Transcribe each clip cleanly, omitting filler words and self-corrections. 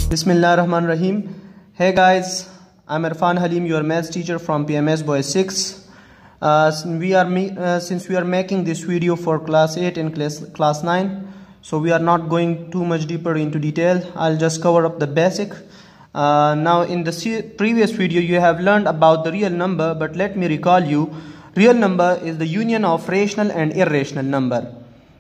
Bismillahirrahmanirrahim. Hey guys, I'm Irfan Halim, your maths teacher from PMS Boys 6. Since we are making this video for class 8 and class 9, so we are not going too much deeper into detail. I'll just cover up the basic. Now in the previous video you have learned about the real number, but let me recall you, real number is the union of rational and irrational number.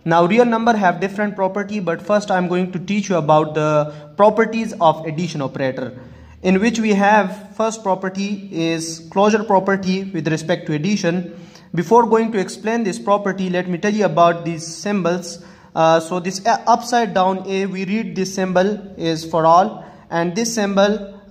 Now real number have different property, but first I'm going to teach you about the properties of addition operator, in which we have first property is closure property with respect to addition. Before going to explain this property, let me tell you about these symbols. So this upside down A, we read this symbol is for all, and this symbol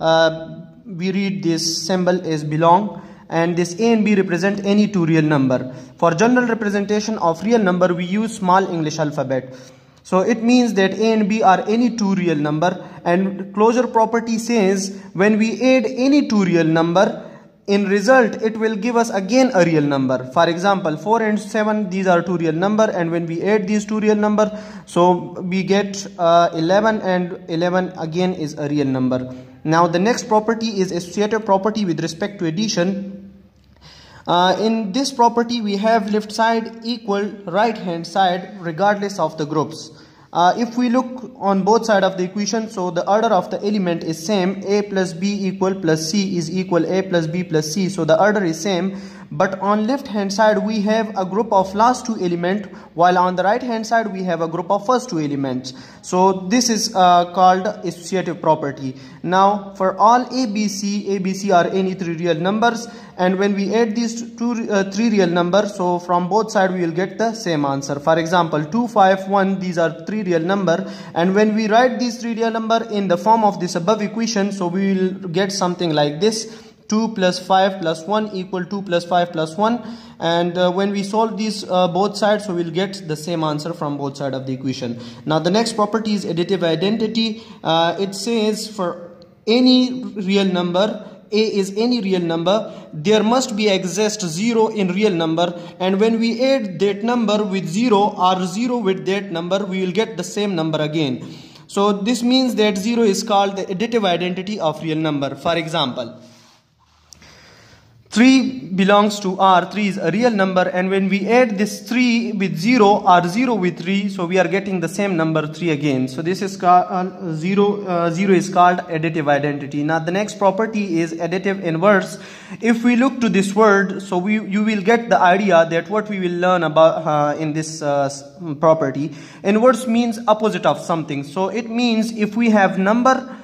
we read this symbol is belong, and this A and B represent any two real number. For general representation of real number we use small English alphabet. So it means that A and B are any two real number, and closure property says when we add any two real number, in result it will give us again a real number. For example, 4 and 7, these are two real number, and when we add these two real number, so we get 11, and 11 again is a real number. Now the next property is associative property with respect to addition. In this property we have left side equal right hand side regardless of the groups. If we look on both sides of the equation, so the order of the element is same. A plus B equal plus C is equal A plus B plus C, so the order is same. But on left hand side we have a group of last two elements, while on the right hand side we have a group of first two elements. So this is called associative property. Now for all ABC are any three real numbers, and when we add these three real numbers, so from both sides we will get the same answer. For example, 2, 5, 1, these are three real number, and when we write these three real number in the form of this above equation, so we will get something like this: 2 plus 5 plus 1 equal 2 plus 5 plus 1, and when we solve these both sides, so we'll get the same answer from both sides of the equation. Now the next property is additive identity. It says for any real number, A is any real number, there must be exist 0 in real number, and when we add that number with 0 or 0 with that number, we will get the same number again. So this means that 0 is called the additive identity of real number. For example, 3 belongs to R, 3 is a real number, and when we add this 3 with 0 or 0 with 3, so we are getting the same number 3 again. So this is called 0 is called additive identity. Now the next property is additive inverse. If we look to this word, so you will get the idea that what we will learn about in this property. Inverse means opposite of something. So it means if we have number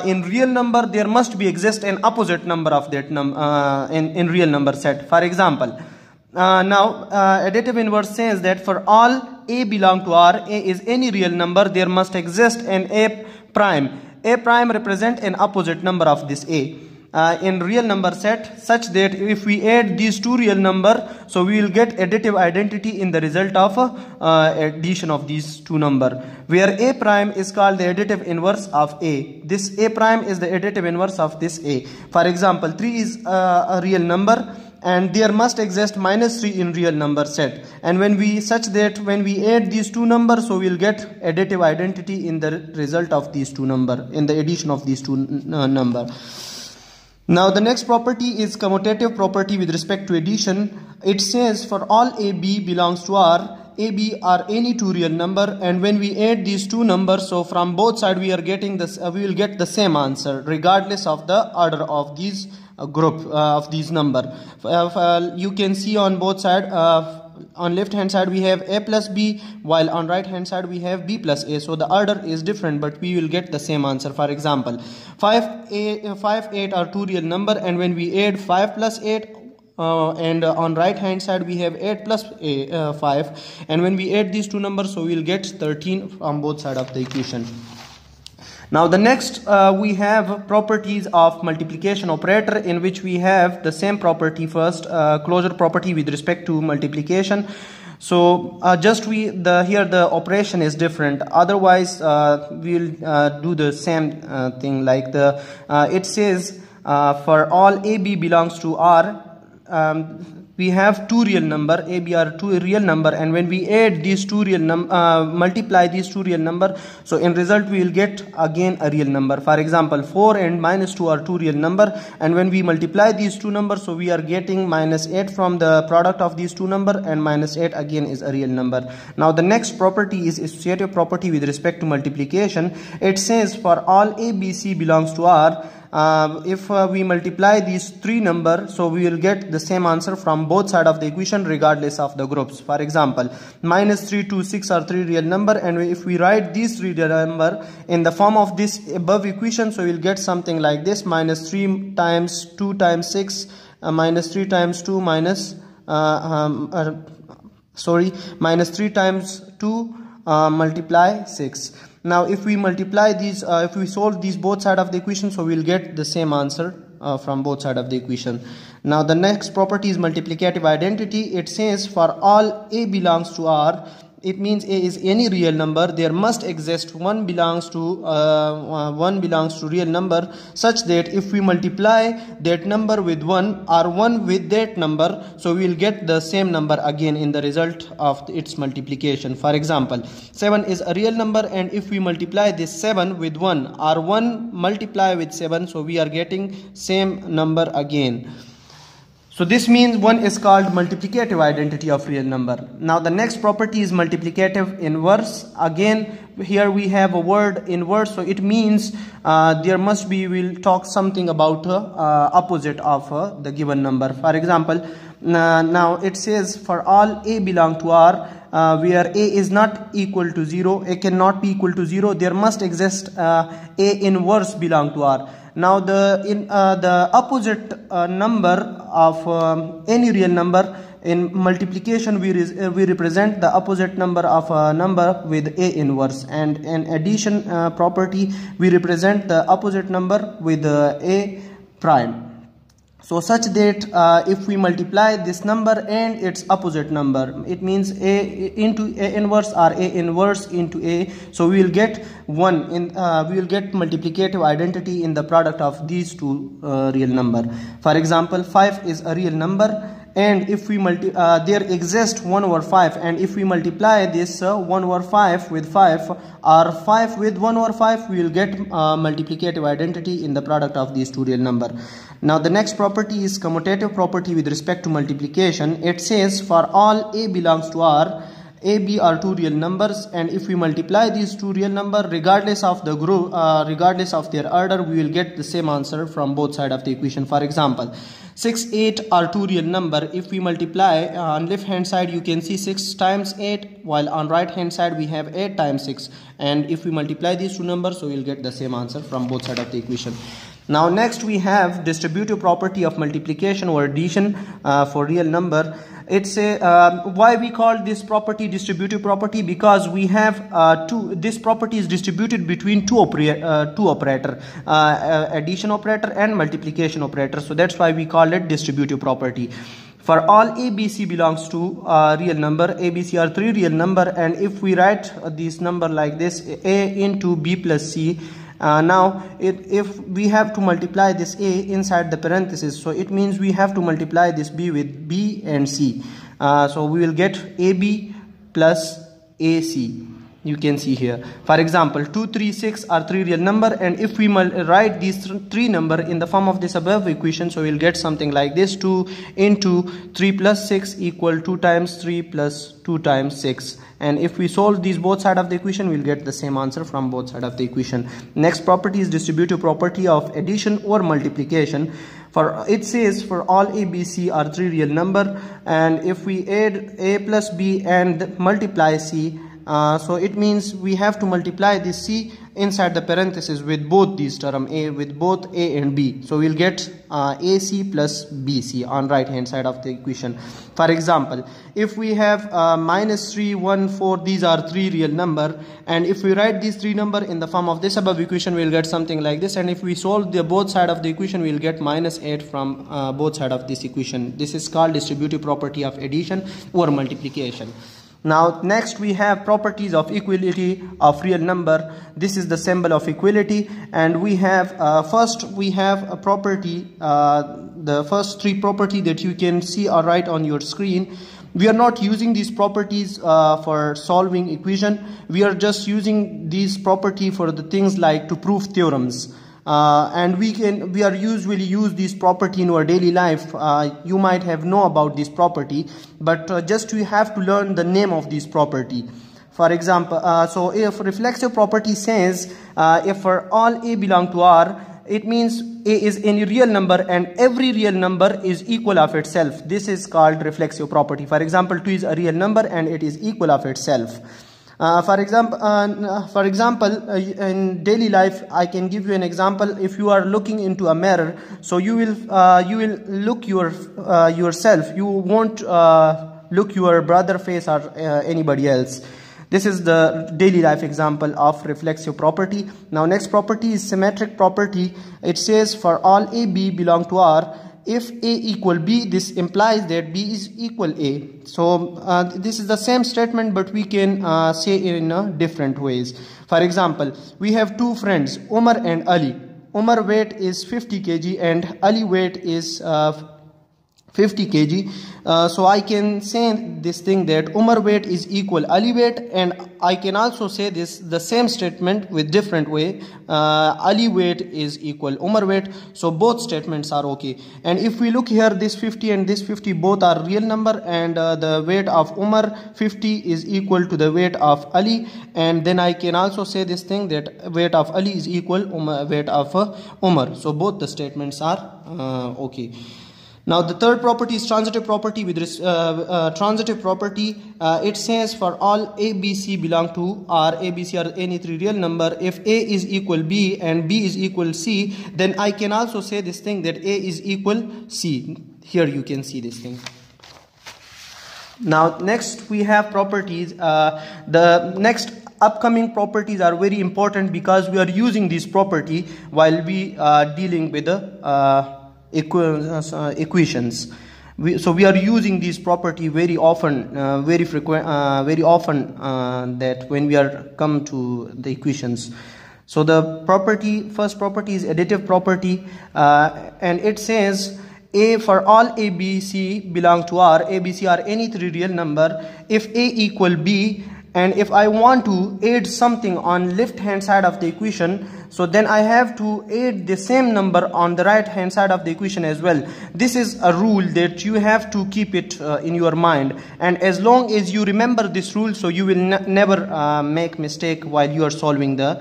in real number, there must be exist an opposite number of that in real number set. For example, now additive inverse says that for all A belong to R, A is any real number, there must exist an A prime. A prime represent an opposite number of this A in real number set, such that if we add these two real number, so we will get additive identity in the result of addition of these two number, where A prime is called the additive inverse of A. This A prime is the additive inverse of this A. For example, 3 is a real number, and there must exist minus 3 in real number set, and when we add these two numbers, so we will get additive identity in the result of these two number, in the addition of these two number. Now the next property is commutative property with respect to addition. It says for all AB belongs to R, AB are any two real number, and when we add these two numbers, so from both sides we are getting this, we will get the same answer regardless of the order of these group of these number. You can see on both sides, on left hand side we have A plus B, while on right hand side we have B plus A. So the order is different, but we will get the same answer. For example, 5, 8 are two real number, and when we add 5 plus 8, and on right hand side we have 8 plus 5, and when we add these two numbers, so we will get 13 on both sides of the equation. Now the next we have properties of multiplication operator, in which we have the same property first, closure property with respect to multiplication. So here the operation is different, otherwise we will do the same thing, like it says for all AB belongs to R, we have two real number, a, b are two real number, and when we add these two real multiply these two real number, so in result we will get again a real number. For example, 4 and minus 2 are two real number, and when we multiply these two numbers, so we are getting minus 8 from the product of these two number, and minus 8 again is a real number. Now the next property is associative property with respect to multiplication. It says for all a, b, c belongs to R, if we multiply these three numbers, so we will get the same answer from both sides of the equation regardless of the groups. For example, minus 3, 2, 6 are three real number, and if we write these three real number in the form of this above equation, so we will get something like this: minus 3 times 2 times 6, minus 3 times 2 minus minus 3 times 2 multiply 6. Now if we multiply these, if we solve these both sides of the equation, so we will get the same answer from both sides of the equation. Now the next property is multiplicative identity. It says for all a belongs to R, it means a is any real number, there must exist one belongs to real number, such that if we multiply that number with 1 or 1 with that number, so we will get the same number again in the result of its multiplication. For example, 7 is a real number, and if we multiply this 7 with 1 or 1 multiply with 7, so we are getting same number again. So this means one is called multiplicative identity of real number. Now the next property is multiplicative inverse. Again, here we have a word inverse, so it means there must be, we'll talk something about opposite of the given number. For example, now it says for all a belong to R, where a is not equal to 0, a cannot be equal to 0, there must exist a inverse belong to R. Now the opposite number of any real number, in multiplication we represent the opposite number of a number with a inverse, and in addition property we represent the opposite number with a prime. So such that if we multiply this number and its opposite number, it means a into a inverse or a inverse into a, so we will get one in we will get multiplicative identity in the product of these two real number. For example, 5 is a real number, and if we there exists 1 over 5, and if we multiply this 1 over 5 with 5 or 5 with 1 over 5, we will get multiplicative identity in the product of these two real number. Now the next property is commutative property with respect to multiplication. It says for all a belongs to R, a, b are two real numbers, and if we multiply these two real number regardless of the group, regardless of their order, we will get the same answer from both sides of the equation. For example, 6, 8 are two real number. If we multiply on left hand side, you can see 6 times 8, while on right hand side we have 8 times 6, and if we multiply these two numbers, so we will get the same answer from both sides of the equation. Now next we have distributive property of multiplication or addition for real number. It's a why we call this property distributive property, because we have this property is distributed between two operator, addition operator and multiplication operator, so that's why we call it distributive property. For all a, b, c belongs to real number, a, b, c are three real number, and if we write this number like this, a into b plus c, now if we have to multiply this a inside the parenthesis, so it means we have to multiply this b with b and c, so we will get ab plus ac. You can see here, for example, 2, 3, 6 are three real number, and if we write these three number in the form of this above equation, so we'll get something like this: 2 into 3 plus 6 equal 2 times 3 plus 2 times 6. And if we solve these both sides of the equation, we'll get the same answer from both sides of the equation. Next property is distributive property of addition or multiplication. For it says for all a, b, c are three real number, and if we add a plus b and multiply c, so it means we have to multiply this c inside the parenthesis with both these term, a with both a and b, so we'll get ac plus bc on right hand side of the equation. For example, if we have minus 3, 1, 4, these are three real number, and if we write these three number in the form of this above equation, we'll get something like this, and if we solve the both side of the equation, we'll get minus 8 from both side of this equation. This is called distributive property of addition or multiplication. Now next we have properties of equality of real number. This is the symbol of equality, and we have first we have a property, the first three property that you can see are right on your screen. We are not using these properties for solving equation. We are just using these property for the things like to prove theorems. And we are usually use this property in our daily life. You might have know about this property, but just you have to learn the name of this property. For example, so if reflexive property says if for all A belong to R, it means A is any real number and every real number is equal of itself. This is called reflexive property. For example, 2 is a real number and it is equal of itself. For example, in daily life, I can give you an example. If you are looking into a mirror, so you will look yourself. You won't look your brother face or anybody else. This is the daily life example of reflexive property. Now next property is symmetric property. It says for all A, B belong to R, if A equal B, this implies that B is equal A. So this is the same statement, but we can say in different ways. For example, we have two friends, Umar and Ali. Umar weight is 50 kg and Ali weight is 50 kg. So I can say this thing that Umar weight is equal Ali weight, and I can also say this the same statement with different way. Ali weight is equal Umar weight. So both statements are okay. And if we look here, this 50 and this 50 both are real number, and the weight of Umar 50 is equal to the weight of Ali, and then I can also say this thing that weight of Ali is equal weight of Umar. So both the statements are okay. Now the third property is transitive property. With this transitive property, it says for all A, B, C belong to R, A, B, C are any three real number. If A is equal B and B is equal C, then I can also say this thing that A is equal C. Here you can see this thing. Now next we have properties. The next upcoming properties are very important because we are using this property while we are dealing with the equations. So we are using this property very often, very often that when we are come to the equations. So the first property is additive property, and it says A for all A, B, C belong to R, A, B, C are any three real number. If A equal B, and if I want to add something on left hand side of the equation, so then I have to add the same number on the right hand side of the equation as well. This is a rule that you have to keep it in your mind, and as long as you remember this rule, so you will never make mistake while you are solving the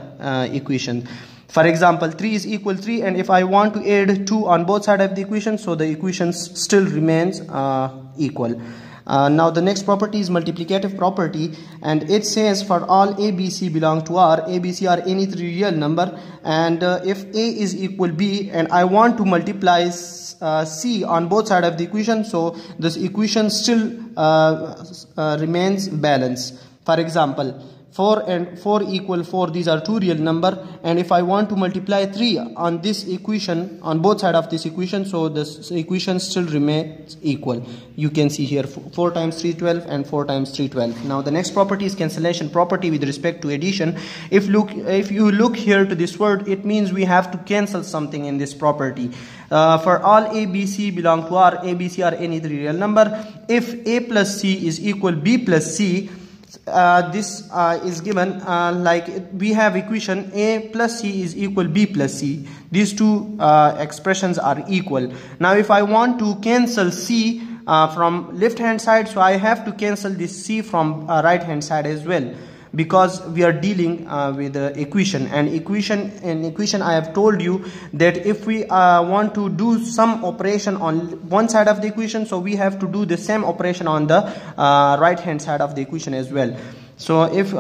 equation. For example, 3 is equal 3, and if I want to add 2 on both sides of the equation, so the equations still remains equal. Now the next property is multiplicative property, and it says for all A, B, C belong to R, A, B, C are any three real number, and if A is equal B and I want to multiply C on both sides of the equation, so this equation still remains balanced. For example, 4 and 4 equal 4, these are two real number, and if I want to multiply 3 on this equation, on both sides of this equation, so this equation still remains equal. You can see here 4 times 3 12 and 4 times 3 12. Now the next property is cancellation property with respect to addition. If you look here to this word, it means we have to cancel something in this property. For all A, B, C belong to R, A, B, C are any three real number. If A plus C is equal B plus C, this is given like we have equation A plus C is equal B plus C. These two expressions are equal. Now if I want to cancel C from left hand side, so I have to cancel this C from right hand side as well, because we are dealing with the equation. And equation I have told you that if we want to do some operation on one side of the equation, so we have to do the same operation on the right hand side of the equation as well. So if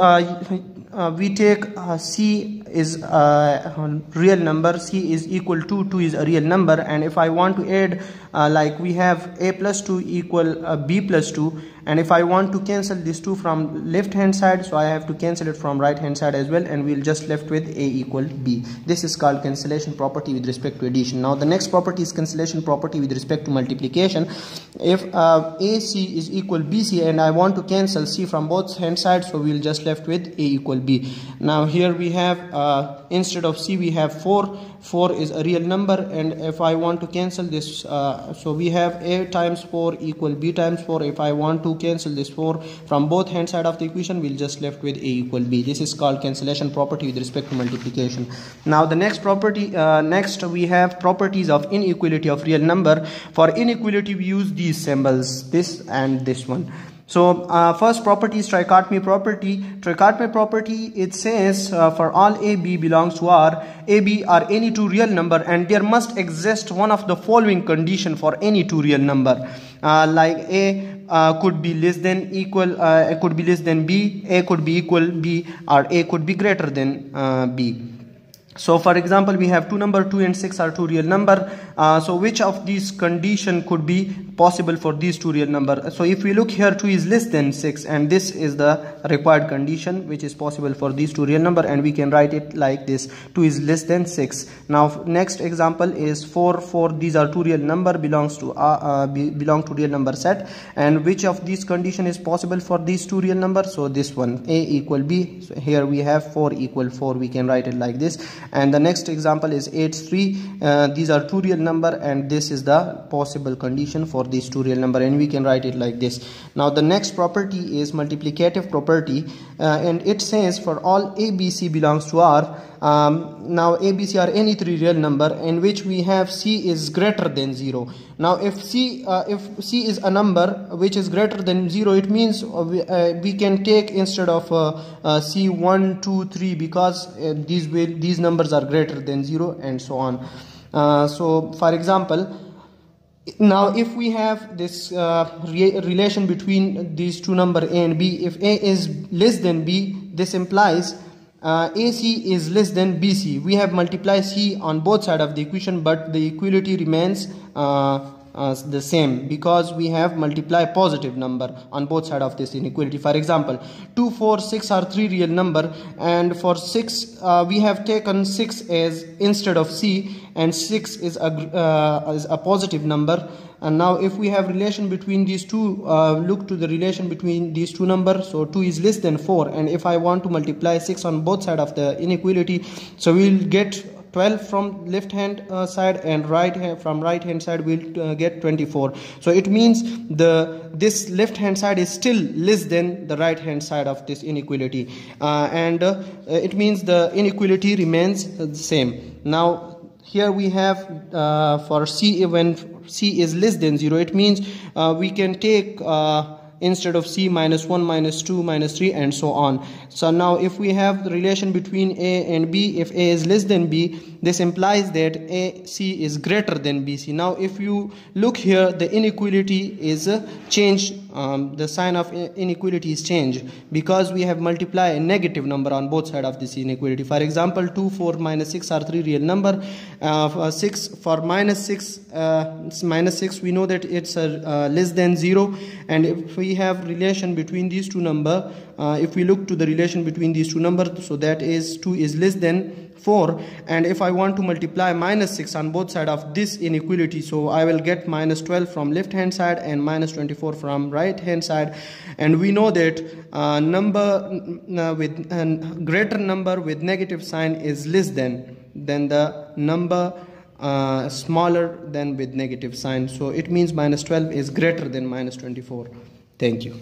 we take C is a real number, C is equal to 2 is a real number, and if I want to add like we have A plus 2 equal B plus 2, and if I want to cancel this 2 from left hand side, so I have to cancel it from right hand side as well, and we'll just left with a equal b. This is called cancellation property with respect to addition. Now the next property is cancellation property with respect to multiplication. If AC is equal BC and I want to cancel C from both hand sides, so we'll just left with a equal b. Now here we have instead of C we have 4. 4 is a real number, and if I want to cancel this, so we have a times 4 equal b times 4. If I want to cancel this 4 from both hand side of the equation, we'll just left with a equal b. This is called cancellation property with respect to multiplication. Now the next property, next we have properties of inequality of real number. For inequality we use these symbols, this and this one. So first property is trichotomy property. Trichotomy property, it says for all a, b belongs to R, a, b are any two real number, and there must exist one of the following condition for any two real number. Like a could be less than equal, could be less than b, a could be equal b, or a could be greater than b. So for example, we have 2 number, 2 and 6 are two real number. So which of these condition could be possible for these two real number? So if we look here, 2 is less than 6, and this is the required condition which is possible for these two real number, and we can write it like this: 2 is less than 6. Now next example is 4. 4, these are two real number, belong to real number set, and which of these condition is possible for these two real number? So this one, a equal b. So here we have 4 equal 4, we can write it like this. And the next example is 8, 3. These are two real number, and this is the possible condition for these two real number, and we can write it like this. Now the next property is multiplicative property, and it says for all a, b, c belongs to R. Now a, b, c are any three real number in which we have c is greater than 0. Now if c is a number which is greater than 0, it means we can take instead of c 1, 2, 3, because these numbers are greater than 0, and so on. So for example, now if we have this relation between these two number a and b, if a is less than b, this implies AC is less than BC. We have multiplied C on both sides of the equation, but the equality remains the same because we have multiplied positive number on both sides of this inequality. For example, 2, 4, 6 are three real number, and for 6 we have taken 6 as instead of C, and 6 is a positive number. And now if we have relation between these two, look to the relation between these two numbers. So 2 is less than 4, and if I want to multiply 6 on both sides of the inequality, so we'll get 12 from left hand side, and from right hand side we'll get 24. So it means this left hand side is still less than the right hand side of this inequality, and it means the inequality remains the same. Now here we have for C, when C is less than 0, it means we can take instead of C -1, -2, -3, and so on. So now if we have the relation between A and B, if A is less than B, this implies that AC is greater than BC. Now if you look here, the inequality is changed, the sign of inequality is changed because we have multiplied a negative number on both sides of this inequality. For example, 2, 4, -6 are three real number. 6 for -6 we know that it's less than 0, and if we have relation between these two number, if we look to the relation between these two numbers, so that is 2 is less than 4, and if I want to multiply -6 on both sides of this inequality, so I will get -12 from left hand side and -24 from right hand side, and we know that with a greater number with negative sign is less than the number smaller than with negative sign. So it means -12 is greater than -24. Thank you.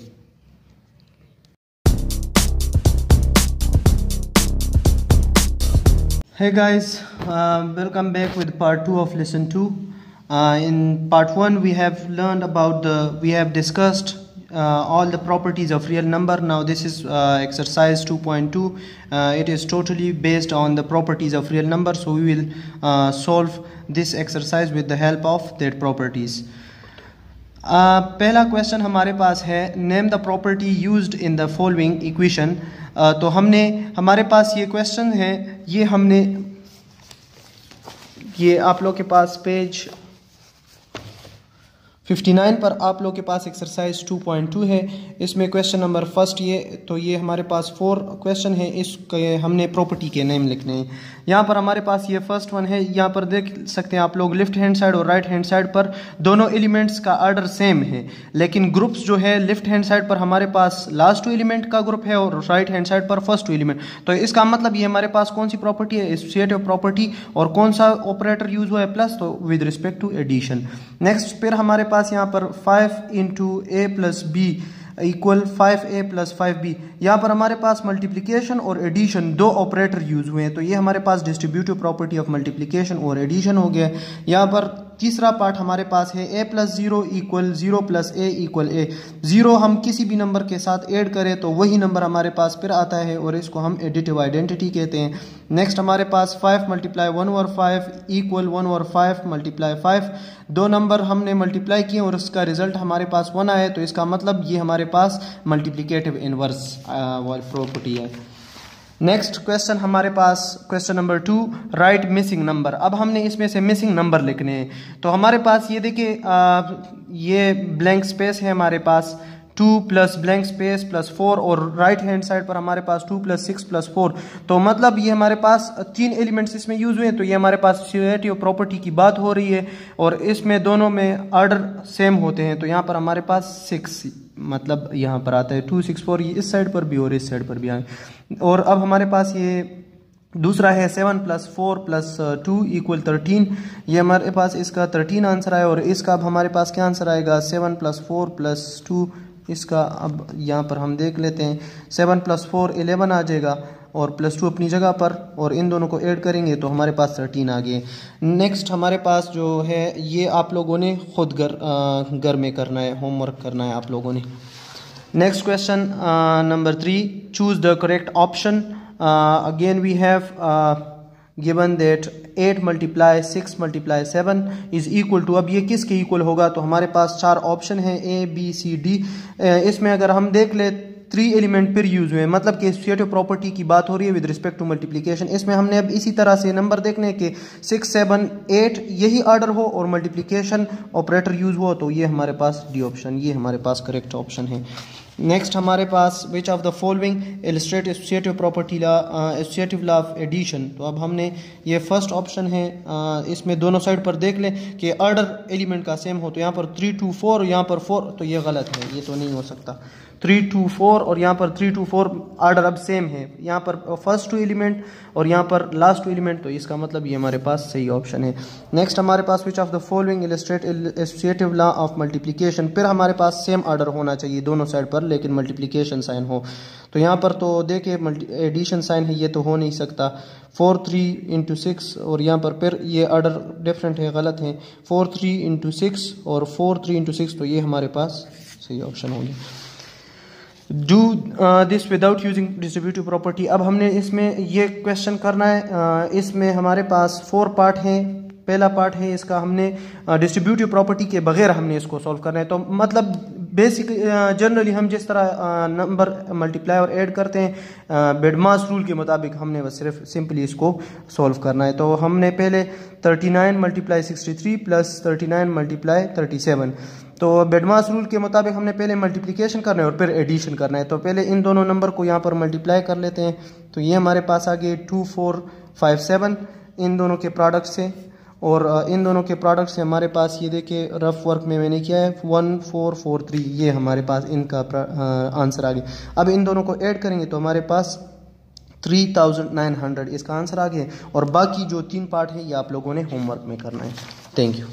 Hey guys, welcome back with part 2 of lesson 2. In part 1 we have learned about we have discussed all the properties of real number. Now this is exercise 2.2. It is totally based on the properties of real number, so we will solve this exercise with the help of their properties. पहला question हमारे पास है, name the property used in the following equation. तो हमारे पास ये question है, ये आप लोग के पास पेज 59 पर आप लोग के पास एक्सरसाइज 2.2 है। इसमें क्वेश्चन नंबर फर्स्ट ये हमारे पास 4 क्वेश्चन है। इसके हमने प्रॉपर्टी के नेम लिखने हैं। यहाँ पर हमारे पास ये फर्स्ट वन है। यहाँ पर देख सकते हैं आप लोग लेफ्ट हैंड साइड और राइट हैंड साइड पर दोनों एलिमेंट्स का ऑर्डर सेम है, लेकिन ग्रुप्स जो है लेफ्ट हैंड साइड पर हमारे पास लास्ट 2 एलिमेंट का ग्रुप है और राइट हैंड साइड पर फर्स्ट 2 एलिमेंट। तो इसका मतलब ये हमारे पास कौन सी प्रॉपर्टी है, एसोसिएटिव प्रॉपर्टी। और कौन सा ऑपरेटर यूज हुआ है, प्लस, तो with respect to addition. Next फिर हमारे पास यहाँ पर 5 into a plus b equal 5a plus 5b। यहाँ पर हमारे पास मल्टीप्लिकेशन और एडिशन 2 ऑपरेटर यूज हुए हैं, तो ये हमारे पास डिस्ट्रीब्यूटिव प्रॉपर्टी ऑफ मल्टीप्लिकेशन और एडिशन हो गया। यहाँ पर तीसरा पार्ट हमारे पास है a plus 0 equal 0 plus a equal a। 0 हम किसी भी नंबर के साथ ऐड करें तो वही नंबर हमारे पास फिर आता है और इसको हम एडिटिव आइडेंटिटी कहते हैं। नेक्स्ट हमारे पास 5 मल्टीप्लाई 1/5 इक्वल 1/5 मल्टीप्लाई 5। 2 नंबर हमने मल्टीप्लाई किए और उसका रिजल्ट हमारे पास 1 आया, तो इसका मतलब ये हमारे पास मल्टीप्लिकेटिव इनवर्स प्रॉपर्टी है। नेक्स्ट क्वेश्चन हमारे पास question number 2, right missing number. अब हमने इसमें से मिसिंग नंबर लिखने हैं। तो हमारे पास ये देखिए ये ब्लैंक स्पेस है हमारे पास 2 प्लस ब्लैंक स्पेस प्लस 4 और राइट हैंड साइड पर हमारे पास 2 प्लस 6 प्लस 4। तो मतलब ये हमारे पास 3 एलिमेंट्स इसमें यूज हुए हैं, तो ये हमारे पास एसोसिएटिव प्रॉपर्टी की बात हो रही है और इसमें दोनों में ऑर्डर सेम होते हैं। तो यहाँ पर हमारे पास 6 मतलब यहाँ पर आता है 2 6 4, ये इस साइड पर भी और इस साइड पर भी आए। और अब हमारे पास ये दूसरा है 7 प्लस 4 प्लस 2 इक्वल 13। ये हमारे पास इसका 13 आंसर आया और इसका अब हमारे पास क्या आंसर आएगा, 7 प्लस 4 प्लस 2। इसका अब यहाँ पर हम देख लेते हैं, 7 प्लस 4 11 आ जाएगा और प्लस 2 अपनी जगह पर, और इन दोनों को ऐड करेंगे तो हमारे पास 13 आ गए। नेक्स्ट हमारे पास जो है ये आप लोगों ने खुद घर में करना है, होमवर्क करना है आप लोगों ने। Next question number 3, choose the correct option. Again we have given that 8 multiply 6 multiply 7 is equal to, अब ये किसके इक्वल होगा, तो हमारे पास 4 ऑप्शन है A B C D। इसमें अगर हम देख ले 3 एलिमेंट फिर यूज हुए, मतलब कि एसोसिएटिव प्रॉपर्टी की बात हो रही है विद रिस्पेक्ट टू मल्टीप्लिकेशन। इसमें हमने अब इसी तरह से नंबर देखने के 6 7 8 यही ऑर्डर हो और मल्टीप्लिकेशन ऑपरेटर यूज हो, तो ये हमारे पास डी ऑप्शन, ये हमारे पास करेक्ट ऑप्शन है। नेक्स्ट हमारे पास which of the following illustrate associative property law, associative law of addition. तो अब हमने ये फर्स्ट ऑप्शन है, इसमें दोनों साइड पर देख लें कि ऑर्डर एलिमेंट का सेम हो, तो यहाँ पर 3 2 4 यहाँ पर 4, तो ये गलत है, ये तो नहीं हो सकता। 3 2 4 और यहाँ पर 3 2 4 ऑर्डर अब सेम है, यहाँ पर फर्स्ट 2 एलिमेंट और यहाँ पर लास्ट 2 एलिमेंट, तो इसका मतलब ये हमारे पास सही ऑप्शन है। नेक्स्ट हमारे पास which of the following illustrate associative law of multiplication. फिर हमारे पास सेम ऑर्डर होना चाहिए दोनों साइड पर, लेकिन मल्टीप्लिकेशन साइन हो। तो यहाँ पर तो देखिए एडिशन साइन है, ये तो हो नहीं सकता। 4 3 इंटू 6 और यहाँ पर फिर ये ऑर्डर डिफरेंट है, गलत है। 4 3 इंटू 6 और 4 3 इंटू 6, तो ये हमारे पास सही ऑप्शन होगी। Do this without using distributive property. अब हमने इसमें ये क्वेश्चन करना है, इसमें हमारे पास 4 पार्ट हैं। पहला पार्ट है इसका, हमने डिस्ट्रीब्यूटिव प्रॉपर्टी के बगैर हमने इसको सॉल्व करना है। तो मतलब बेसिक जनरली हम जिस तरह नंबर मल्टीप्लाई और ऐड करते हैं बेडमास रूल के मुताबिक, हमने बस सिर्फ सिंपली इसको सॉल्व करना है। तो हमने पहले 39 मल्टीप्लाई 63 प्लस 39 मल्टीप्लाई 37, तो बेडमास रूल के मुताबिक हमने पहले मल्टीप्लिकेशन करना है और फिर एडिशन करना है। तो पहले इन दोनों नंबर को यहाँ पर मल्टीप्लाई कर लेते हैं, तो ये हमारे पास आ गए 2 4 5 7 इन दोनों के प्रोडक्ट से, और इन दोनों के प्रोडक्ट से हमारे पास ये देखिए रफ वर्क में मैंने किया है 1 4 4 3, ये हमारे पास इनका आंसर आ गया। अब इन दोनों को ऐड करेंगे तो हमारे पास 3900 इसका आंसर आ गया। और बाकी जो 3 पार्ट है ये आप लोगों ने होमवर्क में करना है। Thank you.